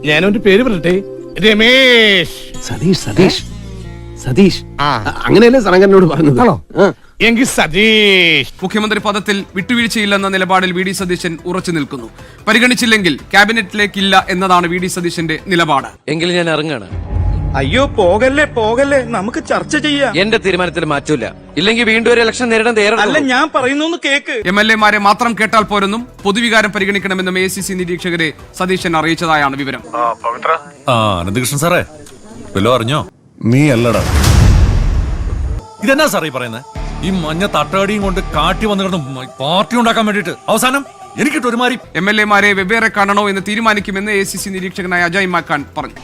ഞാനൊരു പേര് പറയട്ടെ, രമേശ്. സതീഷ് അങ്ങനെയല്ലേ സനകരനോട് പറഞ്ഞത്? എങ്കിൽ സതീഷ്. മുഖ്യമന്ത്രി പദത്തിൽ വിട്ടുവീഴ്ചയില്ലെന്ന നിലപാടിൽ വി ഡി സതീശൻ ഉറച്ചു നിൽക്കുന്നു. പരിഗണിച്ചില്ലെങ്കിൽ ക്യാബിനറ്റിലേക്കില്ല എന്നതാണ് വി ഡി സതീശന്റെ നിലപാട്. എങ്കിലും ഞാൻ ഇറങ്ങാണ്. അയ്യോ പോകല്ലേ, നമുക്ക് ചർച്ച ചെയ്യാം. എന്റെ തീരുമാനത്തിൽ മാറ്റൂല. ഇല്ലെങ്കിൽ വീണ്ടും ഒരു ഇലക്ഷൻ നേരിടാൻ തയ്യാറല്ല. അല്ല, ഞാൻ പറയുന്നു കേക്ക്. MLA-മാരെ മാത്രം കേട്ടാൽ പോരെന്നും പൊതുവികാരം പരിഗണിക്കണമെന്നും ACC നിരീക്ഷകരെ സതീശൻ അറിയിച്ചതായാണ് വിവരം. അനന്തകൃഷ്ണൻ സാറേ, വല്ലോ അറിഞ്ഞോ? നീ അല്ലടാ. ഇതെന്നാ സാറേ പറയുന്നത്? ഈ മഞ്ഞ തട്ടടിയും കൊണ്ട് കാട്ടി വന്നു കിടന്ന് പാർട്ടി ഉണ്ടാക്കാൻ വേണ്ടിട്ട് അവസാനം എനിക്കിട്ട് ഒരുമാതിരി. MLA-മാരെ വെവ്വേറെ കാണണോ എന്ന് തീരുമാനിക്കുമെന്ന് ACC നിരീക്ഷകനായ അജയ് മാക്കാൻ പറഞ്ഞു.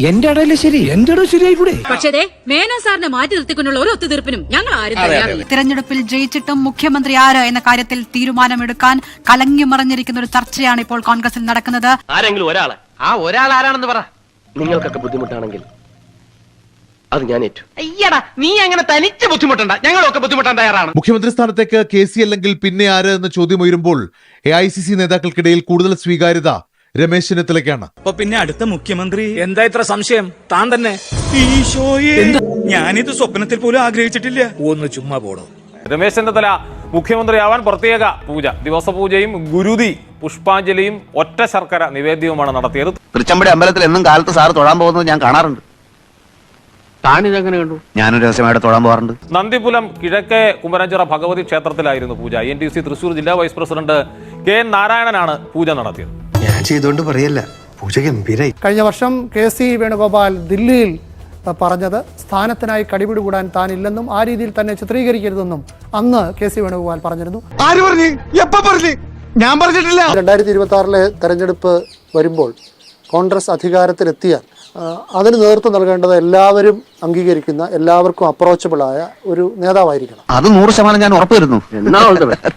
എന്റെ ഇടയിലെ ശരിയായിക്കൂടെ? പക്ഷേ മേനോ സാറിനെ മാറ്റി നിർത്തിക്കൊണ്ടുള്ള ഒരു ഒത്തുതീർപ്പിനും ഞങ്ങൾ ആരും തയ്യാറില്ല. തിരഞ്ഞെടുപ്പിൽ ജയിച്ചിട്ടും മുഖ്യമന്ത്രി ആര് എന്ന കാര്യത്തിൽ തീരുമാനമെടുക്കാൻ കലങ്ങി മറിഞ്ഞിരിക്കുന്ന ഒരു ചർച്ചയാണ് ഇപ്പോൾ കോൺഗ്രസിൽ നടക്കുന്നത്. ആരെങ്കിലും ഒരാള്, ആ ഒരാൾ ആരാണെന്ന് പറ. നിങ്ങൾക്കൊക്കെ ബുദ്ധിമുട്ടാണെങ്കിൽ അത് ഞാൻ ഏറ്റു. അയ്യടാ, നീ അങ്ങനെ തനിച്ച് ബുദ്ധിമുട്ടണ്ട, ഞങ്ങളൊക്കെ ബുദ്ധിമുട്ടാൻ തയ്യാറാണ്. മുഖ്യമന്ത്രി സ്ഥാനത്തേക്ക് KC അല്ലെങ്കിൽ പിന്നെ ആര് എന്ന ചോദ്യം ഉയരുമ്പോൾ AICC നേതാക്കൾക്കിടയിൽ കൂടുതൽ സ്വീകാര്യത രമേശ് ചെന്നിത്തലയ്ക്കാണ്. അപ്പൊ പിന്നെ അടുത്ത മുഖ്യമന്ത്രി എന്താ ഇത്ര സംശയം? താൻ തന്നെ. ഈശോയെ, ഞാനിത് സ്വപ്നത്തിൽ പോലും ആഗ്രഹിച്ചിട്ടില്ല. ഒന്ന് ചുമ്മാ പോടോ. രമേശ് ചെന്നിത്തല മുഖ്യമന്ത്രിയാവാൻ പ്രത്യേക പൂജ, ദിവസപൂജയും ഗുരുതി പുഷ്പാഞ്ജലിയും ഒറ്റ ശർക്കര നിവേദ്യവുമാണ് നടത്തിയത്. തൃച്ചമ്പടി അമ്പലത്തിൽ എന്നും കാലത്ത് സാറ് തൊഴാൻ പോകുന്നത് ഞാൻ കാണാറുണ്ട്. താനിതെങ്ങനെ കണ്ടു? ഞാനൊരു രഹസ്യമായിട്ട് തൊഴാൻ പോകാറുണ്ട്. നന്ദിപുലം കിഴക്കേ കുമരഞ്ചിറ ഭഗവതി ക്ഷേത്രത്തിലായിരുന്നു പൂജ. NTC തൃശൂർ ജില്ലാ വൈസ് പ്രസിഡന്റ് KN നാരായണനാണ് പൂജ നടത്തിയത്. ഞാൻ ചെയ്തുകൊണ്ട് പറയല്ല, പൂജ ഗംഭീരായി. കഴിഞ്ഞ വർഷം KC വേണുഗോപാൽ ദില്ലിയിൽ പറഞ്ഞത് സ്ഥാനത്തിനായി കടിപിടി കൂടാൻ താനില്ലെന്നും ആ രീതിയിൽ തന്നെ ചിത്രീകരിക്കരുതെന്നും അന്ന് KC വേണുഗോപാൽ പറഞ്ഞിരുന്നു. ആര് പറഞ്ഞു? എപ്പോ പറഞ്ഞു? ഞാൻ പറഞ്ഞിട്ടില്ല. 2026 തെരഞ്ഞെടുപ്പ് വരുമ്പോൾ കോൺഗ്രസ് അധികാരത്തിലെത്തിയാൽ അതിന് നേതൃത്വം നൽകേണ്ടത് എല്ലാവരും അംഗീകരിക്കുന്ന, എല്ലാവർക്കും അപ്രോച്ചബിളായ ഒരു നേതാവായിരിക്കണം. അത് 100% ഞാൻ ഉറപ്പ് തരുന്നു.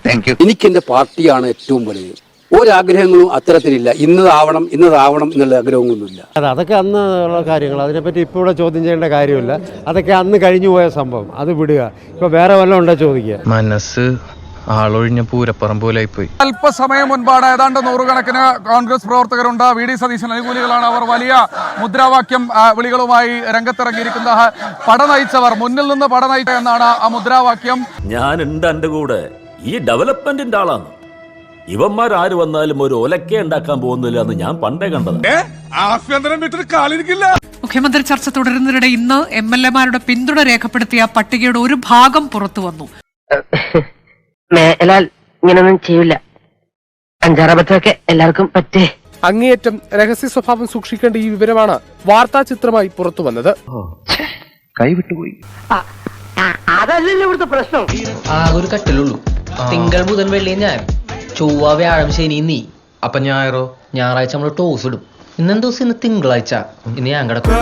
Thank you. എനിക്ക് എന്റെ പാർട്ടിയാണ് ഏറ്റവും വലുത്. ഒരാഗ്രഹങ്ങളും അത്തരത്തിലില്ല. ഇന്നതാവണം എന്നുള്ള ആഗ്രഹങ്ങളൊന്നുമില്ല. അതൊക്കെ അന്ന് ഉള്ള കാര്യങ്ങൾ, അതിനെപ്പറ്റി ഇപ്പോൾ ഇവിടെ ചോദ്യം ചെയ്യേണ്ട കാര്യമില്ല. അതൊക്കെ അന്ന് കഴിഞ്ഞു പോയ സംഭവം, അത് വിടുക. ഇപ്പൊ വേറെ വല്ലതും ഉണ്ടോ ചോദിക്കുക? മനസ്സ് ആളൊഴിഞ്ഞ പൂരപ്പുറം പോലായി പോയി. അല്പസമയം മുൻപാണ് ഏതാണ്ട് 100 കണക്കിന് കോൺഗ്രസ് പ്രവർത്തകരുണ്ട്. വി ഡി സതീശൻ അനുകൂലികളാണ്. അവർ വലിയ മുദ്രാവാക്യം വിളികളുമായി രംഗത്തിറങ്ങിയിരിക്കുന്ന പട നയിച്ചവർ, മുന്നിൽ നിന്ന് പട നയിച്ച എന്നാണ് ആ മുദ്രാവാക്യം. ഞാനുണ്ട് എന്റെ കൂടെ, ഈ ഡെവലപ്മെന്റിന്റെ ആളാണ്. ഇവന്മാരാര് വന്നാലും ഒരു ഒലക്കെ ഉണ്ടാക്കാൻ പോകുന്നില്ല എന്ന് ഞാൻ പണ്ടേ കണ്ടത്. ആഭ്യന്തരം വിട്ടൊരു കാലിരിക്കില്ല. മുഖ്യമന്ത്രി ചർച്ച തുടരുന്നതിനിടെ ഇന്ന് MLA-മാരുടെ പിന്തുണ രേഖപ്പെടുത്തിയ പട്ടികയുടെ ഒരു ഭാഗം പുറത്തു വന്നു. മേലാൽ ഇങ്ങനൊന്നും ചെയ്യില്ല. 5-6 അബദ്ധമൊക്കെ എല്ലാവർക്കും പറ്റേ. അങ്ങേയറ്റം രഹസ്യ സ്വഭാവം സൂക്ഷിക്കേണ്ട ഈ വിവരമാണ് വാർത്താ ചിത്രമായി പുറത്തു വന്നത്. കൈവിട്ടുപോയി. അതല്ലല്ലോ ഇവിടുത്തെ പ്രശ്നം. ഒരു കട്ടിലുള്ളൂ. തിങ്കൾ ബുധൻ വെള്ളി ഞാൻ, ചൊവ്വ വ്യാഴം ശനി നീ. അപ്പൊ ഞായറാഴ്ച നമ്മള് ടോസ് ഇടും. ഇന്നെന്ത് ദിവസം? ഇന്ന് തിങ്കളാഴ്ച. ഇനി ഞാൻ കിടക്കും.